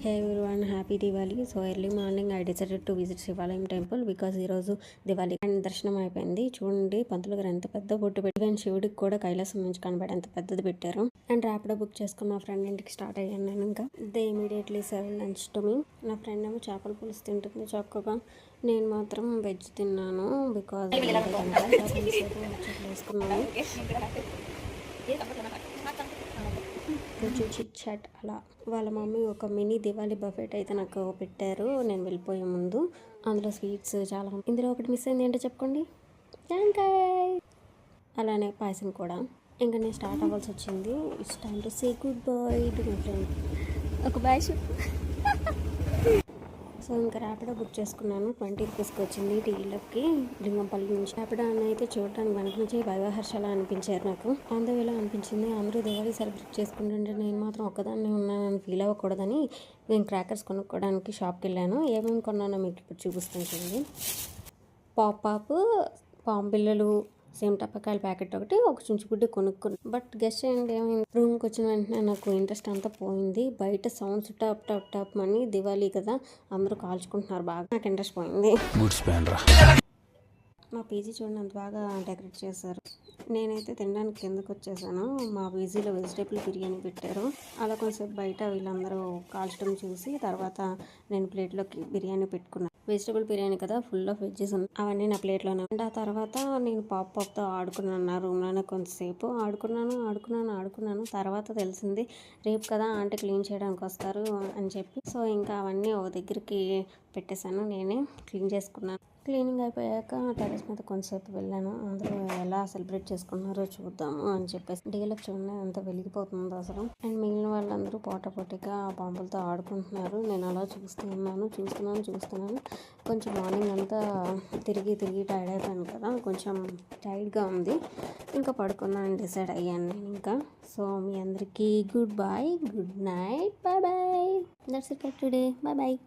Hey everyone, happy Diwali. So early morning I decided to visit Shivalayam temple because ఈరోజు Diwali and దర్శనం అయిపోయింది. చూడండి పంతులు గారు ఎంత పెద్ద బొట్టు పెట్టి అండ్ శివుడికి కూడా కైలాసం నుంచి కనబడి ఎంత పెద్దది పెట్టారు. అండ్ ర్యాపిడో బుక్ చేసుకుని మా ఫ్రెండ్ ఇంటికి స్టార్ట్ అయ్యాను నేను. ఇంకా they immediately serve lunch to me. నా ఫ్రెండ్ ఏమో చేపల పులుసు తింటుంది చక్కగా, నేను మాత్రం వెజ్ తిన్నాను బికాజ్ వేసుకున్నాను. కొంచెం చిట్ చాట్ అలా. వాళ్ళ మమ్మీ ఒక మినీ దివాళీ బఫెట్ అయితే నాకు పెట్టారు నేను వెళ్ళిపోయే ముందు. అందులో స్వీట్స్ చాలా. ఇందులో ఒకటి మిస్ అయింది ఏంటో చెప్పుకోండి, జాంకాయ్, అలానే పాయసం కూడా. ఇంకా నేను స్టార్ట్ అవ్వాల్సి వచ్చింది. It's time to say good bye to my friend. ఒక బాయ్ చెప్పు. సో ఇంకా ర్యాపిడో బుక్ చేసుకున్నాను. 20 రూపీస్కి వచ్చింది టీలకి లింగంపల్లి నుంచి. ర్యాపిడో అని అయితే చూడడానికి వెనక నుంచి వైవహర్షాల అనిపించారు నాకు. ఆంధ్రవేలో అనిపించింది. అందరూ దివాళీ సెలబ్రేట్ చేసుకుంటుంటే నేను మాత్రం ఒక్కదాన్ని ఉన్నానని ఫీల్ అవ్వకూడదని నేను క్రాకర్స్ కొనుక్కోవడానికి షాప్కి వెళ్ళాను. ఏమేమి కొన్నానో మీకు ఇప్పుడు చూపిస్తాను చూడండి. పాప్ పాంపిల్లలు, సేమ్ టప్పకాయల ప్యాకెట్ ఒకటి, ఒక చుంచుబుడ్డి కొనుక్కున్నాను. బట్ గెస్ట్ చేయండి ఏమైంది, రూమ్కి వచ్చిన వెంటనే నాకు ఇంట్రెస్ట్ అంతా పోయింది. బయట సౌండ్స్ టప్ టప్ టప్ అని, దివాళీ కదా అందరూ కాల్చుకుంటున్నారు బాగా, నాకు ఇంట్రెస్ట్ పోయింది. మా పీజీ చూడండి అంత బాగా డెకరేట్ చేశారు. నేనైతే తినడానికి కిందకు వచ్చేసాను. మా పీజీలో వెజిటేబుల్ బిర్యానీ పెట్టారు. అలా కొంచెంసేపు బయట వీళ్ళందరూ కాల్చడం చూసి తర్వాత నేను ప్లేట్లోకి బిర్యానీ పెట్టుకున్నాను. వెజిటేబుల్ బిర్యానీ కదా, ఫుల్ ఆఫ్ వెజ్జెస్ ఉన్నాయి, అవన్నీ నా ప్లేట్లోనే. అండ్ ఆ తర్వాత నేను పాప్తో ఆడుకున్నాను. నా రూమ్లోనే కొంతసేపు ఆడుకున్నాను. తర్వాత తెలిసింది రేపు కదా ఆంటీ క్లీన్ చేయడానికి వస్తారు అని చెప్పి. సో ఇంకా అవన్నీ ఒక దగ్గరికి పెట్టేశాను, నేనే క్లీన్ చేసుకున్నాను. క్లీనింగ్ అయిపోయాక టెరెస్ మీద కొంతసేపు వెళ్ళాను. అందరూ ఎలా సెలబ్రేట్ చేసుకున్నారో చూద్దాము అని చెప్పేసి. డీలకు చూడండి ఎంత వెలిగిపోతుందో అసలు. అండ్ మిగిలిన వాళ్ళందరూ పోటాపోటీగా బాంబులతో ఆడుకుంటున్నారు. నేను అలా చూస్తున్నాను. కొంచెం మార్నింగ్ అంతా తిరిగి టైర్డ్ అయిపోయాను కదా, కొంచెం టైర్డ్గా ఉంది. ఇంకా పడుకున్నాను డిసైడ్ అయ్యాను నేను ఇంకా. సో మీ అందరికీ good bye, good night, bye. That's it for today, bye.